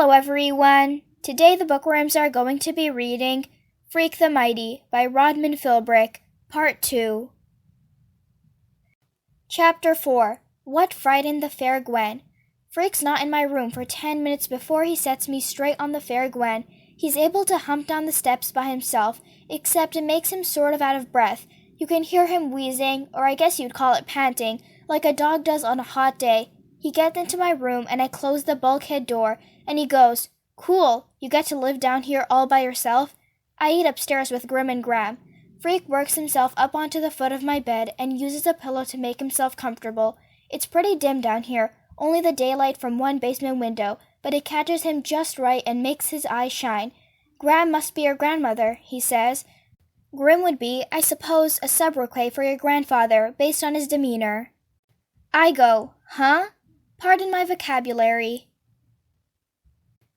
Hello everyone! Today the Bookworms are going to be reading Freak the Mighty by Rodman Philbrick, Part 2. Chapter 4. What Frightened the Fair Gwen? Freak's not in my room for 10 minutes before he sets me straight on the Fair Gwen. He's able to hump down the steps by himself, except it makes him sort of out of breath. You can hear him wheezing, or I guess you'd call it panting, like a dog does on a hot day. He gets into my room and I close the bulkhead door, and he goes, "Cool, you get to live down here all by yourself?" I eat upstairs with Grim and Graham. Freak works himself up onto the foot of my bed and uses a pillow to make himself comfortable. It's pretty dim down here, only the daylight from one basement window, but it catches him just right and makes his eyes shine. "Graham must be your grandmother," he says. Grim would be, I suppose, a sobriquet for your grandfather, based on his demeanor. I go, "Huh? Pardon my vocabulary."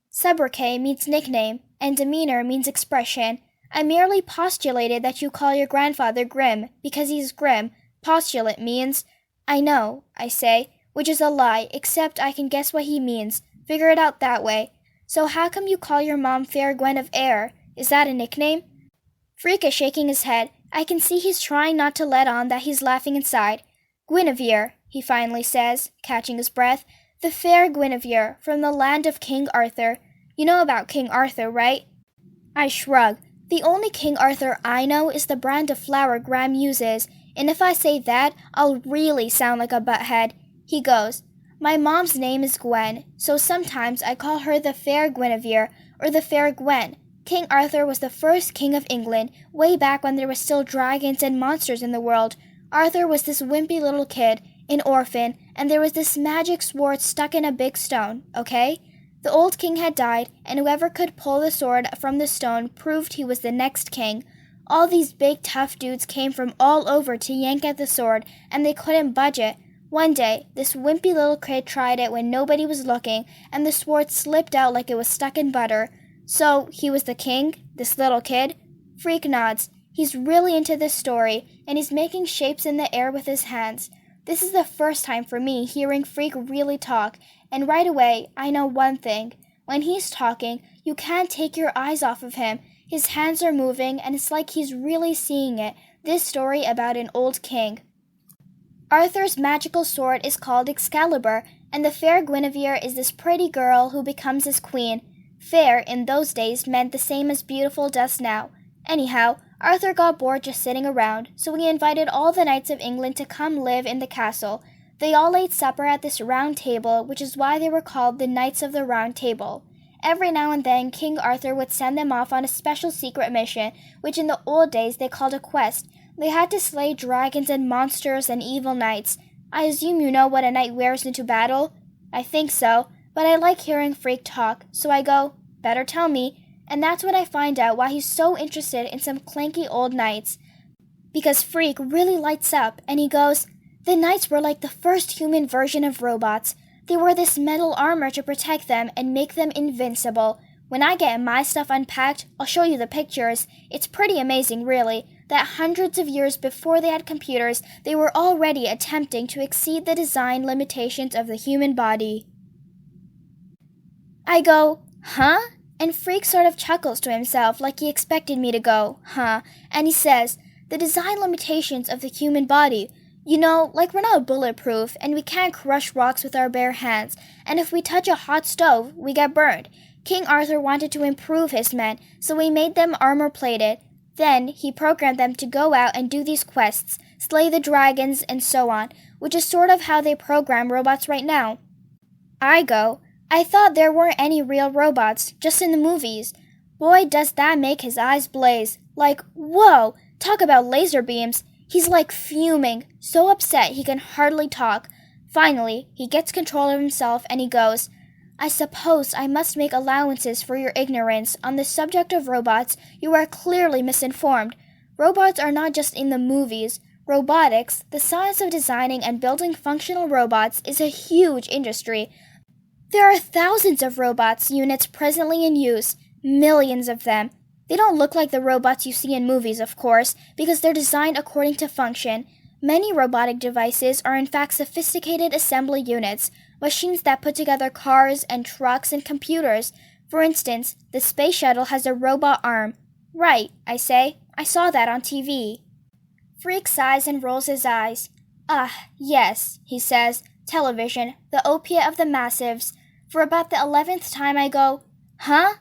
Sobriquet means nickname, and demeanor means expression. I merely postulated that you call your grandfather Grim, because he's grim. Postulate means, "I know," I say, which is a lie, except I can guess what he means. Figure it out that way. "So how come you call your mom Fair Gwen of Air? Is that a nickname?" Freak is shaking his head. I can see he's trying not to let on that he's laughing inside. "Guinevere," he finally says, catching his breath. "The fair Guinevere, from the land of King Arthur. You know about King Arthur, right?" I shrug. The only King Arthur I know is the brand of flour Graham uses, and if I say that, I'll really sound like a butthead. He goes, "My mom's name is Gwen, so sometimes I call her the fair Guinevere, or the fair Gwen. King Arthur was the first king of England, way back when there were still dragons and monsters in the world. Arthur was this wimpy little kid, an orphan, and there was this magic sword stuck in a big stone, okay? The old king had died, and whoever could pull the sword from the stone proved he was the next king. All these big tough dudes came from all over to yank at the sword, and they couldn't budge it. One day, this wimpy little kid tried it when nobody was looking, and the sword slipped out like it was stuck in butter. So, he was the king, this little kid?" Freak nods. He's really into this story, and he's making shapes in the air with his hands. This is the first time for me hearing Freak really talk, and right away, I know one thing. When he's talking, you can't take your eyes off of him. His hands are moving, and it's like he's really seeing it, this story about an old king. Arthur's magical sword is called Excalibur, and the fair Guinevere is this pretty girl who becomes his queen. Fair in those days meant the same as beautiful does now. Anyhow, Arthur got bored just sitting around, so he invited all the knights of England to come live in the castle. They all ate supper at this round table, which is why they were called the Knights of the Round Table. Every now and then, King Arthur would send them off on a special secret mission, which in the old days they called a quest. They had to slay dragons and monsters and evil knights. I assume you know what a knight wears into battle? I think so, but I like hearing Freak talk, so I go, "Better tell me," and that's when I find out why he's so interested in some clanky old knights. Because Freak really lights up, and he goes, "The knights were like the first human version of robots. They wore this metal armor to protect them and make them invincible. When I get my stuff unpacked, I'll show you the pictures. It's pretty amazing, really, that hundreds of years before they had computers, they were already attempting to exceed the design limitations of the human body." I go, "Huh?" And Freak sort of chuckles to himself like he expected me to go, "Huh?" And he says, "The design limitations of the human body. You know, like we're not bulletproof, and we can't crush rocks with our bare hands, and if we touch a hot stove, we get burned. King Arthur wanted to improve his men, so he made them armor-plated. Then he programmed them to go out and do these quests, slay the dragons, and so on, which is sort of how they program robots right now." I go, "I thought there weren't any real robots, just in the movies." Boy, does that make his eyes blaze. Like, whoa, talk about laser beams. He's like fuming, so upset he can hardly talk. Finally, he gets control of himself and he goes, "I suppose I must make allowances for your ignorance. On the subject of robots, you are clearly misinformed. Robots are not just in the movies. Robotics, the science of designing and building functional robots, is a huge industry. There are thousands of robots units presently in use, millions of them. They don't look like the robots you see in movies, of course, because they're designed according to function. Many robotic devices are in fact sophisticated assembly units, machines that put together cars and trucks and computers. For instance, the space shuttle has a robot arm. Right, I say. I saw that on TV. Freak sighs and rolls his eyes. Ah, yes, he says. Television, the opiate of the massives. For about the 11th time I go, huh?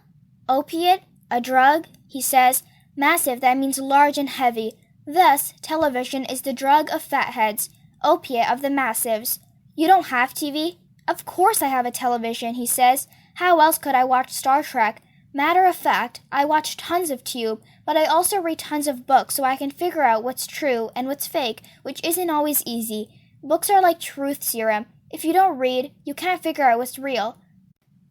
Opiate? A drug? He says. Massive, that means large and heavy. Thus, television is the drug of fatheads, opiate of the massives. You don't have TV? Of course I have a television, he says. How else could I watch Star Trek? Matter of fact, I watch tons of Tube, but I also read tons of books so I can figure out what's true and what's fake, which isn't always easy. Books are like truth serum. If you don't read, you can't figure out what's real.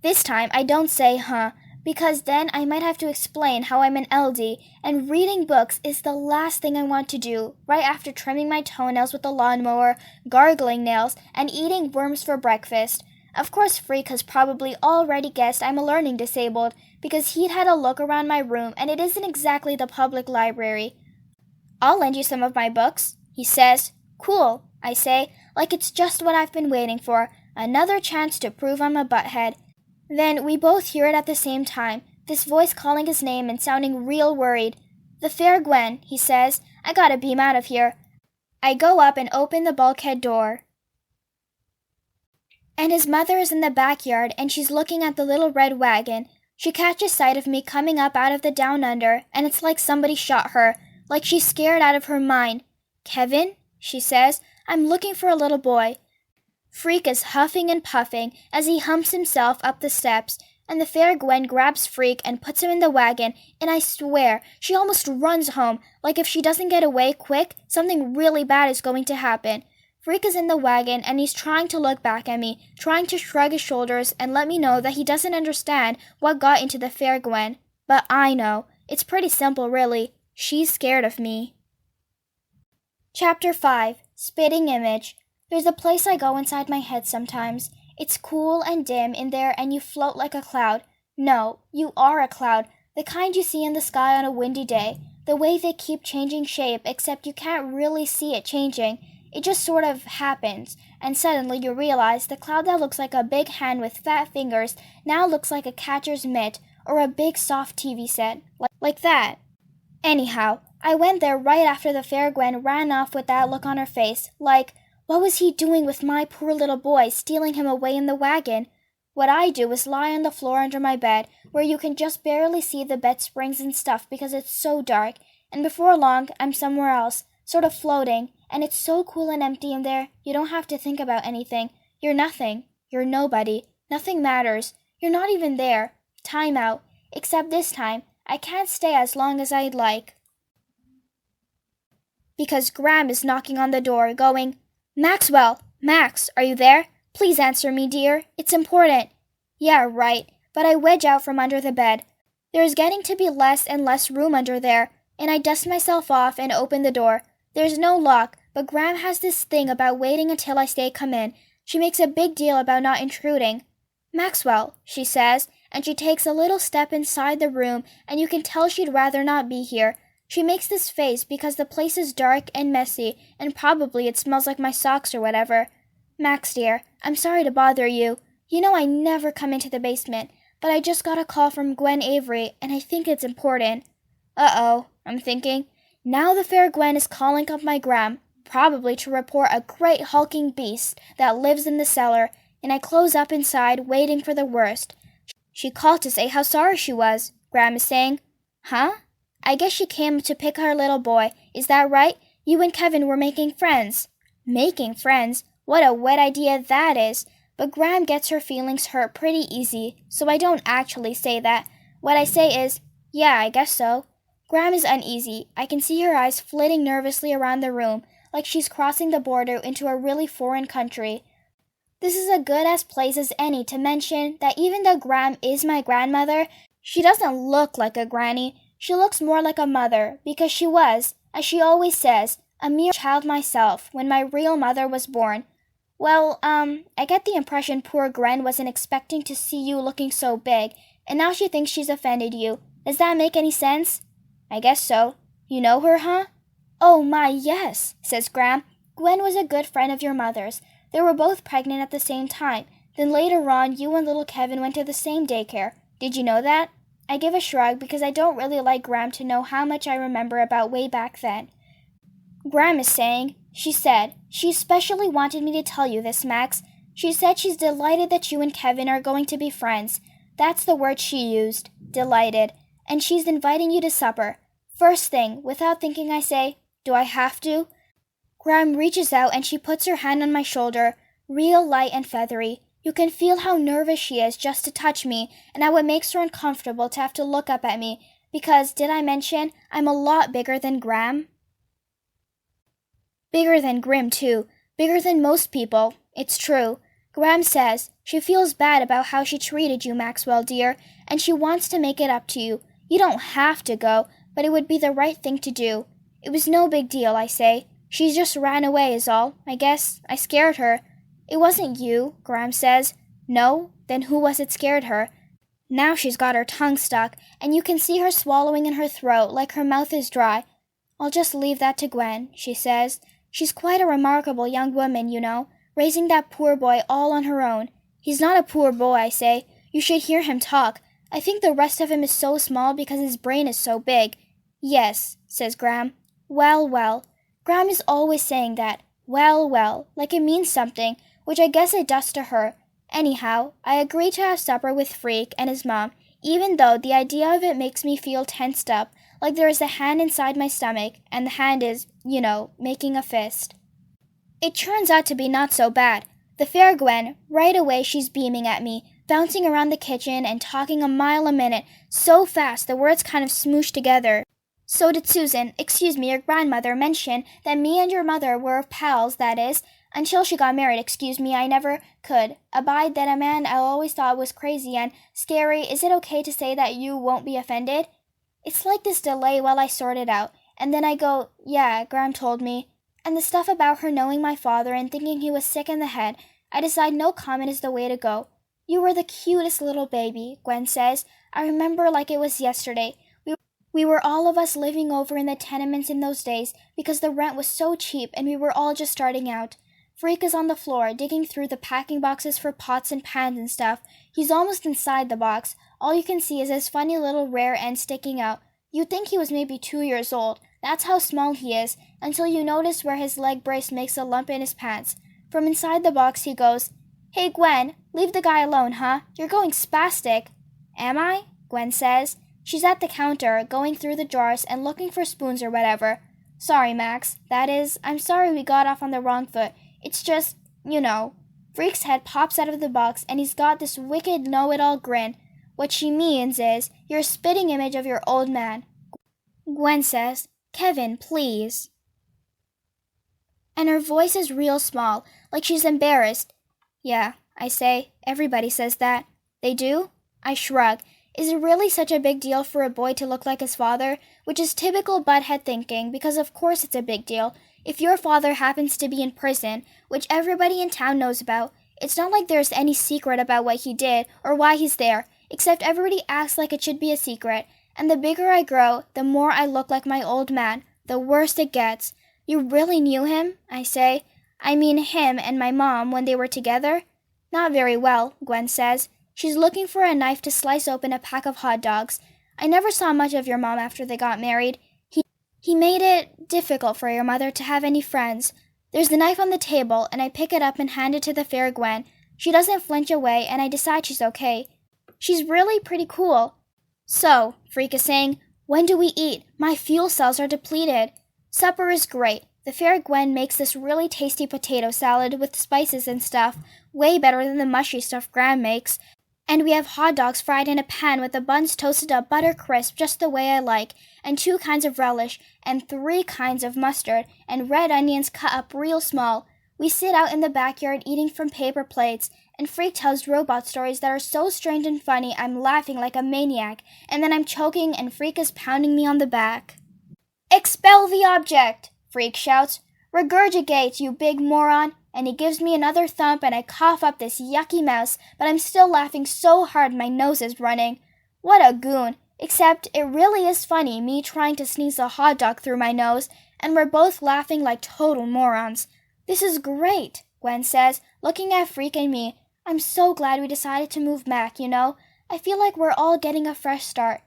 This time, I don't say, huh, because then I might have to explain how I'm an LD, and reading books is the last thing I want to do, right after trimming my toenails with a lawnmower, gargling nails, and eating worms for breakfast. Of course, Freak has probably already guessed I'm a learning disabled, because he'd had a look around my room, and it isn't exactly the public library. I'll lend you some of my books, he says. Cool, I say, like it's just what I've been waiting for, another chance to prove I'm a butthead. Then we both hear it at the same time, this voice calling his name and sounding real worried. The Fair Gwen, he says. I gotta beam out of here. I go up and open the bulkhead door. And his mother is in the backyard, and she's looking at the little red wagon. She catches sight of me coming up out of the down under, and it's like somebody shot her, like she's scared out of her mind. Kevin, she says, I'm looking for a little boy. Freak is huffing and puffing as he humps himself up the steps, and the Fair Gwen grabs Freak and puts him in the wagon, and I swear, she almost runs home, like if she doesn't get away quick, something really bad is going to happen. Freak is in the wagon, and he's trying to look back at me, trying to shrug his shoulders and let me know that he doesn't understand what got into the Fair Gwen. But I know. It's pretty simple, really. She's scared of me. Chapter 5. Spitting Image. There's a place I go inside my head sometimes. It's cool and dim in there, and you float like a cloud. No, you are a cloud, the kind you see in the sky on a windy day. The way they keep changing shape, except you can't really see it changing. It just sort of happens, and suddenly you realize the cloud that looks like a big hand with fat fingers now looks like a catcher's mitt or a big soft TV set, like that. Anyhow, I went there right after the Fair Gwen ran off with that look on her face, like, what was he doing with my poor little boy, stealing him away in the wagon? What I do is lie on the floor under my bed, where you can just barely see the bed springs and stuff because it's so dark, and before long I'm somewhere else, sort of floating, and it's so cool and empty in there, you don't have to think about anything. You're nothing. You're nobody. Nothing matters. You're not even there. Time out. Except this time, I can't stay as long as I'd like. Because Graham is knocking on the door, going, Maxwell! Max, are you there? Please answer me, dear. It's important. Yeah, right. But I wedge out from under the bed. There's getting to be less and less room under there, and I dust myself off and open the door. There's no lock, but Graham has this thing about waiting until I say come in. She makes a big deal about not intruding. Maxwell, she says, and she takes a little step inside the room, and you can tell she'd rather not be here. She makes this face because the place is dark and messy, and probably it smells like my socks or whatever. Max, dear, I'm sorry to bother you. You know I never come into the basement, but I just got a call from Gwen Avery, and I think it's important. Uh-oh, I'm thinking. Now the Fair Gwen is calling up my Gram, probably to report a great hulking beast that lives in the cellar, and I close up inside, waiting for the worst. She called to say how sorry she was, Gram is saying. Huh? I guess she came to pick her little boy. Is that right? You and Kevin were making friends. Making friends? What a wet idea that is. But Gram gets her feelings hurt pretty easy, so I don't actually say that. What I say is, yeah, I guess so. Gram is uneasy. I can see her eyes flitting nervously around the room, like she's crossing the border into a really foreign country. This is a good-as place as any to mention that even though Gram is my grandmother, she doesn't look like a granny. She looks more like a mother, because she was, as she always says, a mere child myself when my real mother was born. Well, I get the impression poor Gwen wasn't expecting to see you looking so big, and now she thinks she's offended you. Does that make any sense? I guess so. You know her, huh? Oh my, yes, says Gram. Gwen was a good friend of your mother's. They were both pregnant at the same time. Then later on, you and little Kevin went to the same daycare. Did you know that? I give a shrug because I don't really like Graham to know how much I remember about way back then. Graham is saying, she said, she especially wanted me to tell you this, Max. She said she's delighted that you and Kevin are going to be friends. That's the word she used, delighted. And she's inviting you to supper. First thing, without thinking, I say, do I have to? Graham reaches out and she puts her hand on my shoulder, real light and feathery. You can feel how nervous she is just to touch me, and how it makes her uncomfortable to have to look up at me, because, did I mention, I'm a lot bigger than Graham? Bigger than Grim, too. Bigger than most people. It's true. Graham says she feels bad about how she treated you, Maxwell, dear, and she wants to make it up to you. You don't have to go, but it would be the right thing to do. It was no big deal, I say. She just ran away is all. I guess I scared her. It wasn't you, Graham says. No? Then who was it scared her? Now she's got her tongue stuck, and you can see her swallowing in her throat like her mouth is dry. I'll just leave that to Gwen, she says. She's quite a remarkable young woman, you know, raising that poor boy all on her own. He's not a poor boy, I say. You should hear him talk. I think the rest of him is so small because his brain is so big. Yes, says Graham. Well, well. Graham is always saying that. Well, well, like it means something, which I guess it does to her. Anyhow, I agreed to have supper with Freak and his mom, even though the idea of it makes me feel tensed up, like there is a hand inside my stomach, and the hand is, you know, making a fist. It turns out to be not so bad. The fair Gwen, right away she's beaming at me, bouncing around the kitchen and talking a mile a minute, so fast the words kind of smoosh together. So did Susan, your grandmother, mention that me and your mother were pals, that is, until she got married, I never could abide that a man I always thought was crazy and scary. Is it okay to say that you won't be offended? It's like this delay while I sort it out, and then I go, yeah, Graham told me. And the stuff about her knowing my father and thinking he was sick in the head, I decide no comment is the way to go. You were the cutest little baby, Gwen says. I remember like it was yesterday. We were all of us living over in the tenements in those days because the rent was so cheap and we were all just starting out. Freak is on the floor, digging through the packing boxes for pots and pans and stuff. He's almost inside the box. All you can see is his funny little rear end sticking out. You'd think he was maybe 2 years old. That's how small he is, until you notice where his leg brace makes a lump in his pants. From inside the box he goes, Hey Gwen, leave the guy alone, huh? You're going spastic. Am I? Gwen says. She's at the counter, going through the drawers and looking for spoons or whatever. Sorry, Max. That is, I'm sorry we got off on the wrong foot. It's just, you know. Freak's head pops out of the box and he's got this wicked know-it-all grin. What she means is, you're a spitting image of your old man. Gwen says, Kevin, please. And her voice is real small, like she's embarrassed. Yeah, I say, everybody says that. They do? I shrug. Is it really such a big deal for a boy to look like his father? Which is typical butthead thinking, because of course it's a big deal. If your father happens to be in prison, which everybody in town knows about, it's not like there's any secret about what he did or why he's there, except everybody acts like it should be a secret. And the bigger I grow, the more I look like my old man, the worse it gets. You really knew him? I say. I mean him and my mom when they were together? Not very well, Gwen says. She's looking for a knife to slice open a pack of hot dogs. I never saw much of your mom after they got married. He made it difficult for your mother to have any friends. There's the knife on the table, and I pick it up and hand it to the fair Gwen. She doesn't flinch away, and I decide she's okay. She's really pretty cool. So, Freak is saying, when do we eat? My fuel cells are depleted. Supper is great. The fair Gwen makes this really tasty potato salad with spices and stuff, way better than the mushy stuff Graham makes. And we have hot dogs fried in a pan with the buns toasted up butter crisp just the way I like, and 2 kinds of relish, and 3 kinds of mustard, and red onions cut up real small. We sit out in the backyard eating from paper plates, and Freak tells robot stories that are so strange and funny I'm laughing like a maniac, and then I'm choking and Freak is pounding me on the back. Expel the object! Freak shouts. Regurgitate, you big moron! And he gives me another thump and I cough up this yucky mouse, but I'm still laughing so hard my nose is running. What a goon. Except it really is funny, me trying to sneeze a hot dog through my nose, and we're both laughing like total morons. This is great, Gwen says, looking at Freak and me. I'm so glad we decided to move back, you know? I feel like we're all getting a fresh start.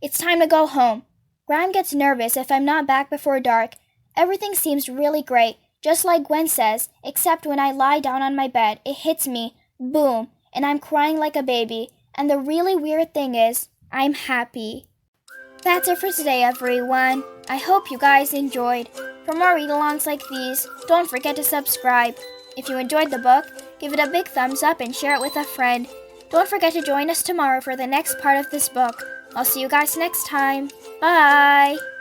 It's time to go home. Graham gets nervous if I'm not back before dark. Everything seems really great, just like Gwen says, except when I lie down on my bed, it hits me, boom, and I'm crying like a baby. And the really weird thing is, I'm happy. That's it for today, everyone. I hope you guys enjoyed. For more read-alongs like these, don't forget to subscribe. If you enjoyed the book, give it a big thumbs up and share it with a friend. Don't forget to join us tomorrow for the next part of this book. I'll see you guys next time. Bye!